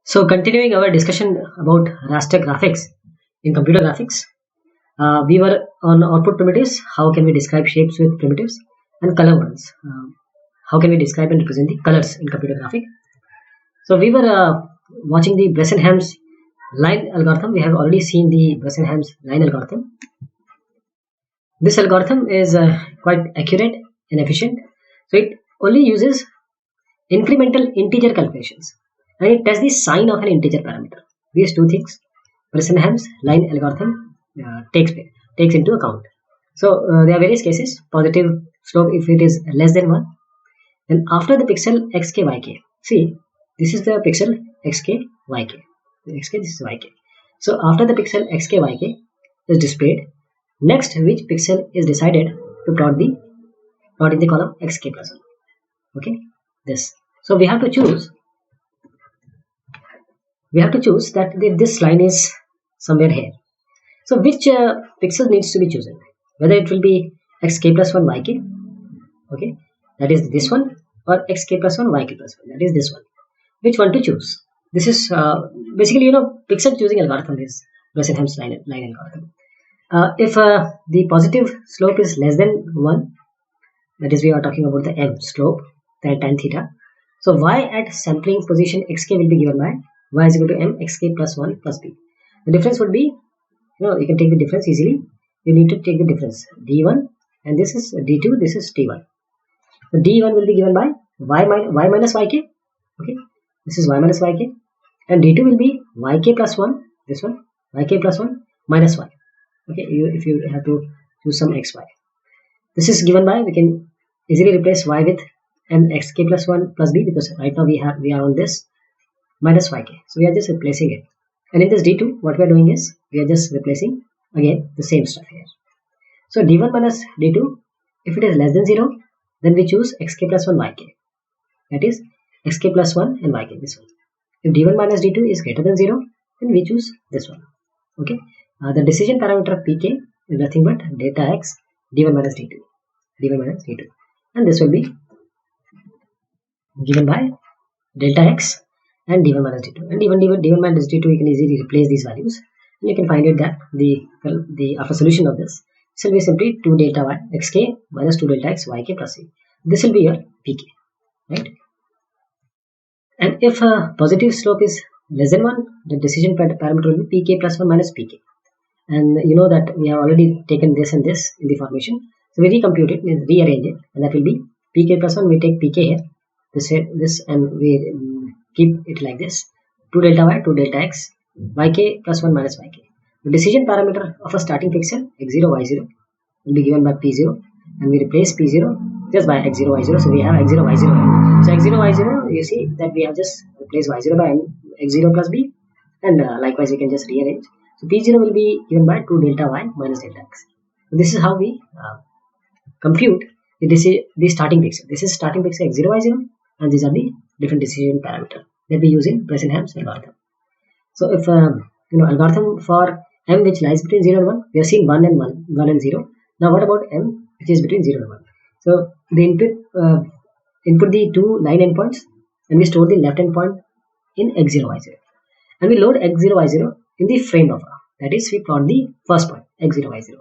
So, continuing our discussion about raster graphics in computer graphics, we were on output primitives. How can we describe shapes with primitives and color models? How can we describe and represent the colors in computer graphic? So, we were watching the Bressenham's line algorithm. We have already seen the Bressenham's line algorithm. This algorithm is quite accurate and efficient. So, it only uses incremental integer calculations and it tests the sign of an integer parameter. These two things Bressenham's line algorithm takes into account. So there are various cases: positive slope if it is less than 1, and after the pixel xk yk. See, this is the pixel xk yk. Xk, this is yk. So after the pixel xk yk is displayed, next which pixel is decided to plot in the column xk plus 1. Okay, this. So we have to choose that this line is somewhere here. So which pixel needs to be chosen? Whether it will be xk plus 1 yk, okay, that is this one, or xk plus 1 yk plus 1, that is this one. Which one to choose? This is basically, pixel choosing algorithm is Bressenham's line algorithm. If the positive slope is less than 1, that is we are talking about the m slope, the tan theta. So y at sampling position xk will be given by y is equal to m xk plus 1 plus b. The difference would be, you can take the difference easily. You need to take the difference d1, and this is d2, this is t1. So d1 will be given by y minus yk. Okay, this is y minus yk, and d2 will be yk plus 1, this one, yk plus 1 minus y. Okay, if you have to choose some xy, this is given by, we can easily replace y with m xk plus 1 plus b, because right now we are on this minus yk, so we are just replacing it. And in this d2, what we are doing is we are just replacing again the same stuff here. So d1 minus d2, if it is less than 0, then we choose xk plus 1 yk, that is xk plus 1 and yk, this one. If d1 minus d2 is greater than 0, then we choose this one. Okay, the decision parameter pk is nothing but delta x d1 minus d2, and this will be given by delta x and d1 minus d2, and even d1 minus d2, you can easily replace these values, and you can find it that the after solution of this will be simply 2 delta y xk minus 2 delta x yk plus c. This will be your pk, right? And if a positive slope is less than 1, the decision parameter will be pk plus 1 minus pk, and you know that we have already taken this and this in the formation, so we recompute it and rearrange it, and that will be pk plus 1. We take pk here, this, and we keep it like this: 2 delta y, 2 delta x, yk plus 1 minus yk. The decision parameter of a starting pixel x0 y0 will be given by p0, and we replace p0 just by x0 y0, so we have x0 y0. So x0 y0, you see that we have just replaced y0 by x0 plus b, and likewise we can just rearrange. So p0 will be given by 2 delta y minus delta x. So this is how we compute the starting pixel. This is starting pixel x0 y0, and these are the different decision parameter that we use in Bressenham's algorithm. So if algorithm for m which lies between 0 and 1, we have seen 1 and 0. Now what about m which is between 0 and 1? So the input the two line endpoints, and we store the left endpoint in x0 y0, and we load x0 y0 in the frame buffer. That is, we plot the first point x0 y0.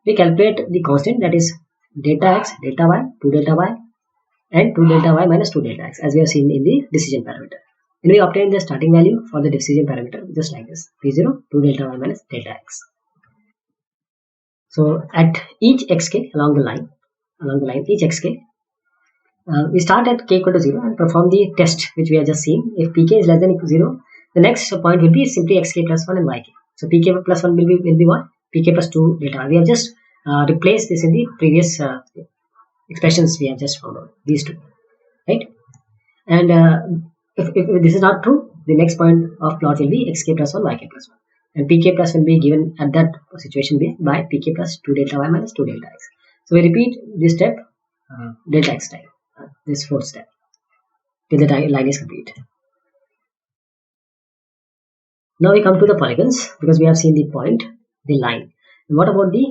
We calculate the constant, that is delta x, delta y, 2 delta y, and 2 delta y minus 2 delta x, as we have seen in the decision parameter. And we obtain the starting value for the decision parameter just like this: p0, 2 delta y minus delta x. So at each xk along the line, each xk, we start at k equal to 0 and perform the test which we have just seen. If pk is less than equal to 0, the next point will be simply xk plus 1 and yk. So pk plus 1 will be what? Pk plus 2 delta. We have just replaced this in the previous expressions we have just found out, these two, right? And if this is not true, the next point of plot will be xk plus 1 yk plus 1, and pk plus will be given at that situation by pk plus 2 delta y minus 2 delta x. So we repeat this step delta x time, this fourth step, till the line is complete. Now we come to the polygons, because we have seen the point, the line. And what about the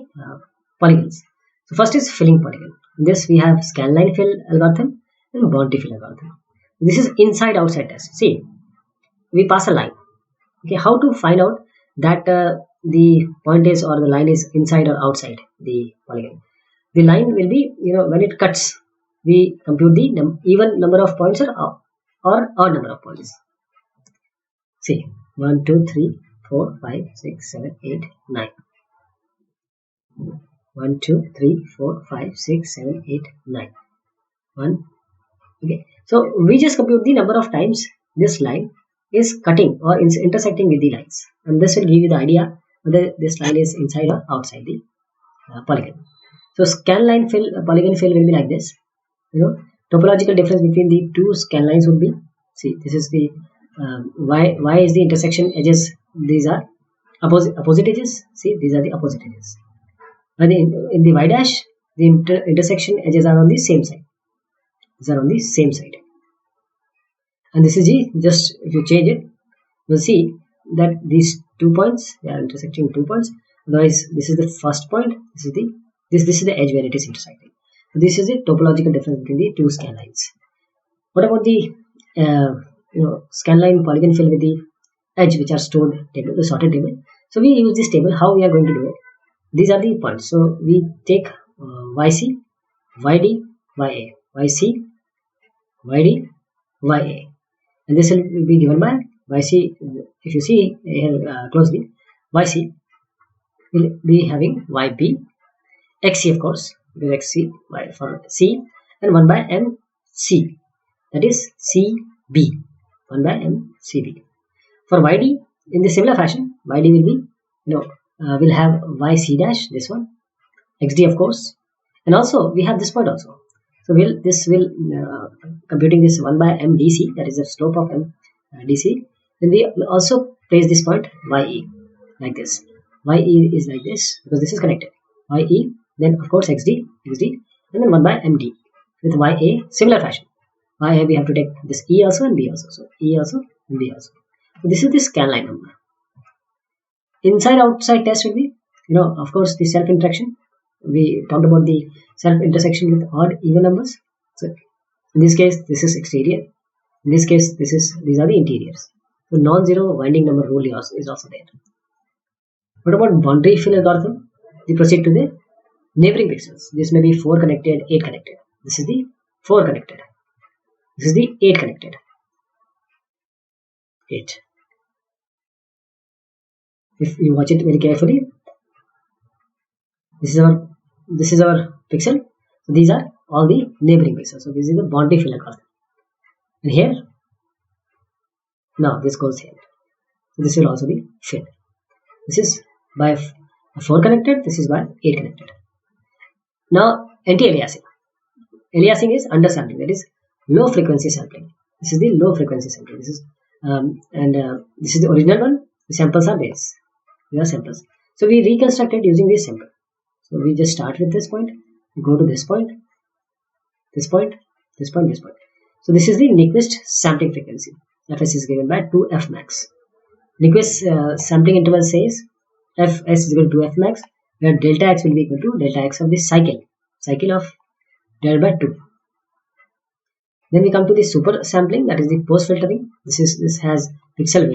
polygons? So first is filling polygon. In this we have scanline fill algorithm and boundary fill algorithm. This is inside outside test. See, we pass a line. Okay, how to find out that the point is or the line is inside or outside the polygon? The line will be, when it cuts, we compute the even number of points or odd number of points. See, 1, 2, 3, 4, 5, 6, 7, 8, 9. 1, 2, 3, 4, 5, 6, 7, 8, 9. 1. Okay, so we just compute the number of times this line is cutting or is intersecting with the lines, and this will give you the idea whether this line is inside or outside the polygon. So scanline fill, polygon fill will be like this. Topological difference between the two scan lines would be, see, this is the y is the intersection edges. These are opposite edges. See, these are the opposite edges. And in the y dash, the intersection edges are on the same side. These are on the same side. And this is G. Just if you change it, you'll see that these 2 points, they are intersecting 2 points. Otherwise, this is the first point. This is the edge where it is intersecting. So this is the topological difference between the two scan lines. What about the scanline polygon fill with the edge which are stored table, the sorted table? So we use this table. How we are going to do it? These are the points. So we take YC, YD, YA, YC, YD, YA, and this will be given by YC. If you see here closely, YC will be having YB, XC of course, because XC for C, and 1 by MC, that is CB, 1 by MCB. For YD, in the similar fashion, YD will be, will have YC dash, this one, XD of course, and also we have this point also. So computing this 1 by MDC, that is the slope of MDC, then we will also place this point YE like this. YE is like this because this is connected. YE, then of course XD, and then 1 by MD with YA, similar fashion. YA we have to take this E also and B also. So E also and B also. So this is the scanline number. Inside outside test will be, of course, the self interaction. We talked about the self intersection with odd even numbers. So in this case, this is exterior. In this case, these are the interiors. So non-zero winding number rule is also there. What about boundary fill algorithm? We proceed to the neighboring pixels. This may be 4 connected, 8 connected. This is the 4 connected. This is the 8 connected. 8. If you watch it very carefully, this is our pixel. So these are all the neighboring pixels. So this is the boundary fill algorithm. And here, now this goes here. So this will also be filled. This is by 4 connected. This is by 8 connected. Now anti-aliasing. Aliasing is undersampling. That is low frequency sampling. This is the low frequency sampling. This is this is the original one. The samples are base. They are samples. So we reconstructed using this sample. So we just start with this point, go to this point, this point, this point, this point. So this is the Nyquist sampling frequency. Fs is given by 2f max. Nyquist sampling interval says Fs is equal to f max, where delta x will be equal to delta x of the cycle of divided by 2. Then we come to the super sampling, that is the post filtering. This has pixel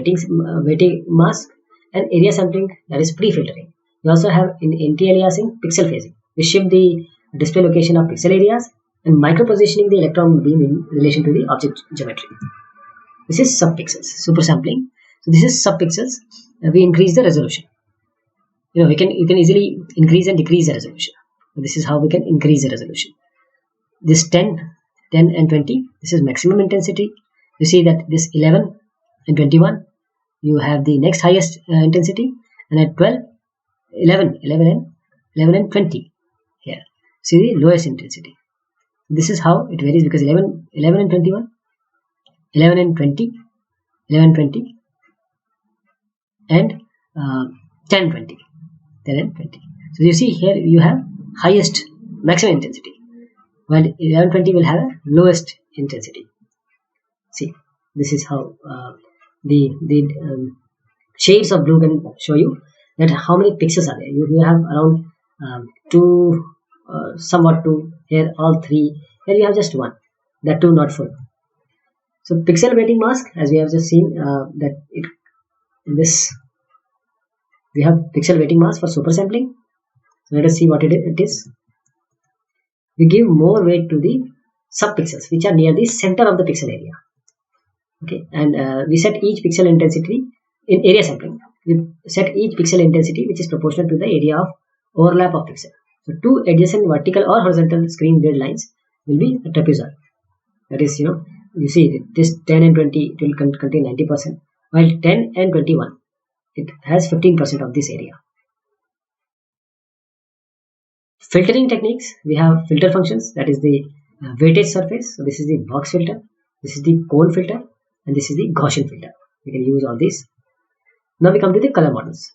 weighting mask, and area sampling, that is pre filtering. We also have in anti-aliasing pixel phasing. We shift the display location of pixel areas and micro positioning the electron beam in relation to the object geometry. This is subpixels, super sampling. So this is subpixels. We increase the resolution. You can easily increase and decrease the resolution. So this is how we can increase the resolution. This 10 and 20, this is maximum intensity. You see that this 11 and 21, you have the next highest intensity, and at 12, 11 and 20 here. See the lowest intensity. This is how it varies, because 11 and 21, 11 and 20, 11 and 20, and 10 20, 10 and 20. So you see here you have highest maximum intensity, while 11 20 will have a lowest intensity. See, this is how the shades of blue can show you that how many pixels are there. You have around 2, somewhat 2 here, all 3 here. You have just 1, that too not full. So pixel weighting mask, as we have just seen, that in this we have pixel weighting mask for super sampling. So let us see what it is. We give more weight to the subpixels which are near the center of the pixel area. Okay, and we set each pixel intensity in area sampling. We set each pixel intensity which is proportional to the area of overlap of pixel. So two adjacent vertical or horizontal screen grid lines will be a trapezoid. That is, you see this 10 and 20, it will contain 90%, while 10 and 21, it has 15% of this area. Filtering techniques, we have filter functions, that is the weighted surface. So this is the box filter, this is the cone filter, and this is the Gaussian filter. We can use all these. Now we come to the color models.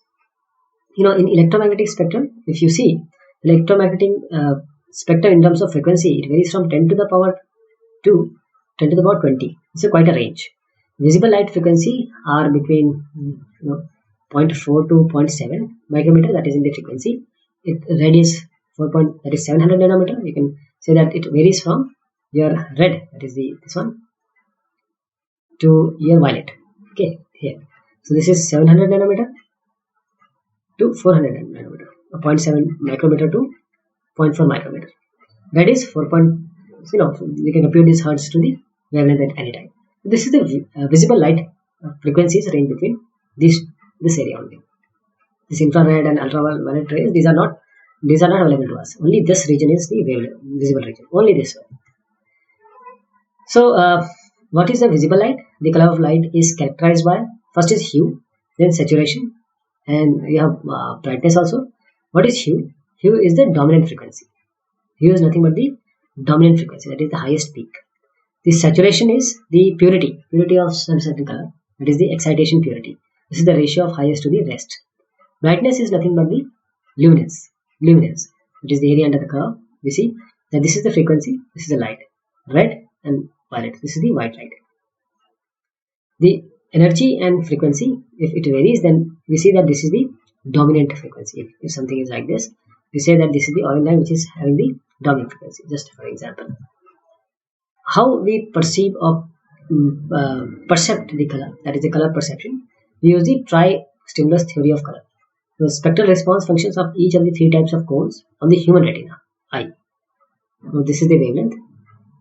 In electromagnetic spectrum, if you see electromagnetic spectrum in terms of frequency, it varies from 10 to the power 2, 10 to the power 20. It's quite a range. Visible light frequency are between 0.4 to 0.7 micrometer, that is in the frequency. It radius that is 700 nanometer. You can say that it varies from your red, that is this one, to your violet. Okay, here. So this is 700 nanometer to 400 nanometer, 0.7 micrometer to 0.4 micrometer. Red is 4. We can compute this hertz to the wavelength at any time. This is the visible light frequencies range between this area only. This infrared and ultraviolet rays, these are not available to us. Only this region is the visible region. Only this one. So what is the visible light? The color of light is characterized by, first is hue, then saturation, and we have brightness also. What is hue? Hue is the dominant frequency. Hue is nothing but the dominant frequency, that is the highest peak. The saturation is the purity of some certain color, that is the excitation purity. This is the ratio of highest to the rest. Brightness is nothing but the luminance, which is the area under the curve. We see that this is the frequency, this is the light, red and violet, this is the white light. The energy and frequency, if it varies, then we see that this is the dominant frequency. If something is like this, we say that this is the orange line which is having the dominant frequency, just for example. How we perceive or percept the color, that is the color perception, we use the tri-stimulus theory of color. The spectral response functions of each of the three types of cones on the human retina, eye. Now this is the wavelength,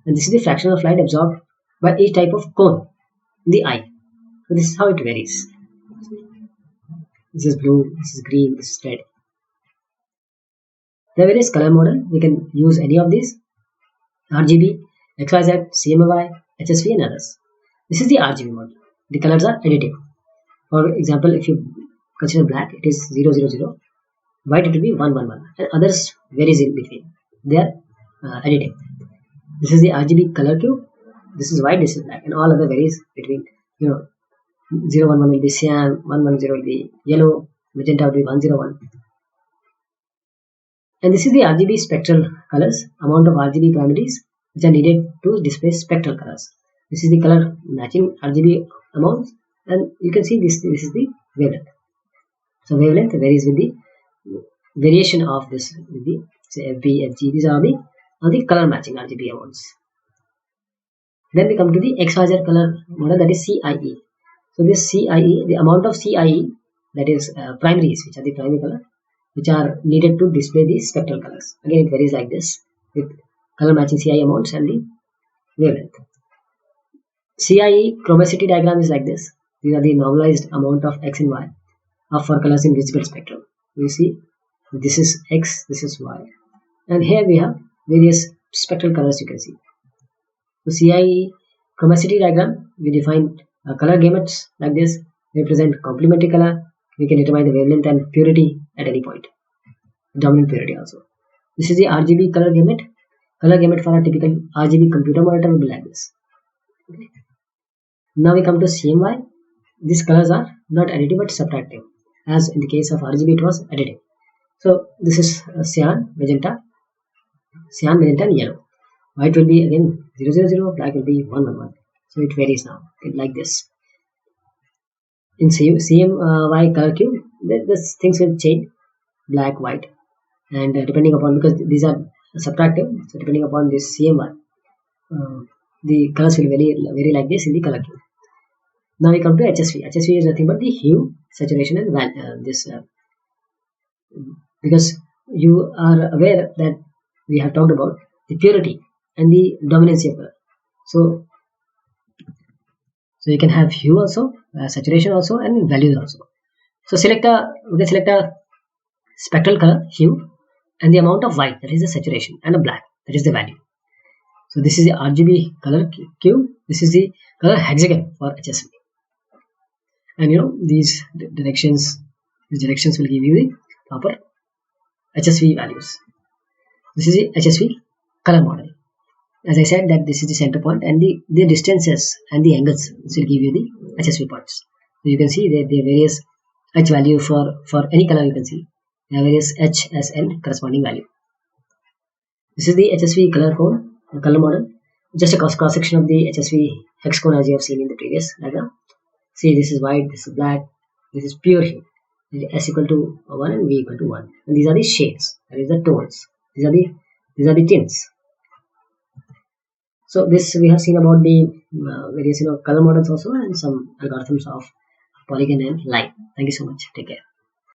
and this is the fraction of light absorbed by each type of cone in the eye. So this is how it varies. This is blue, this is green, this is red. The various color model, we can use any of these: RGB, XYZ, CMYY, HSV, and others. This is the RGB model. The colors are additive. For example, if you consider black, it is 000, white it will be 111, and others varies in between. They are additive. This is the RGB color cube. This is white, this is black, and all other varies between 011 will be cyan, 110 will be yellow, magenta will be 101. And this is the RGB spectral colors, amount of RGB primitives which are needed to display spectral colors. This is the color matching RGB amounts, and you can see this is the wavelength. So wavelength varies with the variation of this, with the say FB, FG. These are the color matching RGB amounts. Then we come to the XYZ color model, that is CIE. So this CIE, the amount of CIE, that is primaries, which are the primary color, which are needed to display the spectral colors. Again, it varies like this with color matching CIE amounts and the wavelength. CIE chromacity diagram is like this. These are the normalized amount of X and Y for colors in visible spectrum. You see, this is X, this is Y, and here we have various spectral colors you can see. So CIE chromacity diagram, we define color gamuts like this. They represent complementary color. We can determine the wavelength and purity at any point, dominant purity also. This is the RGB color gamut. Color gamut for a typical RGB computer monitor will be like this. Okay. Now we come to CMY. These colors are not additive but subtractive. As in the case of RGB, it was additive. So this is cyan, magenta, and yellow. White will be again 000, black will be 111. So it varies now, like this. In CMY color cube, these things will change, black, white, and depending upon, because these are subtractive, so depending upon this CMY the colors will vary like this in the color cube. Now we come to HSV. HSV is nothing but the hue, saturation, and because you are aware that we have talked about the purity and the dominance of color. So you can have hue also, saturation also, and values also. So we can select a spectral color, hue, and the amount of white, that is the saturation, and a black, that is the value. So this is the RGB color cube. This is the color hexagon for HSV. And these directions will give you the proper HSV values. This is the HSV color model. As I said that this is the center point, and the distances and the angles will give you the HSV points. So you can see that the various H value for any color. You can see there are various H, S, N corresponding value. This is the HSV color model. Just a cross section of the HSV hex cone as you have seen in the previous diagram. See, this is white, this is black, this is pure hue. S equal to 1 and V equal to 1. And these are the shades, that is the tones. These are the tints. So this we have seen about the various color models also, and some algorithms of polygon and line. Thank you so much. Take care.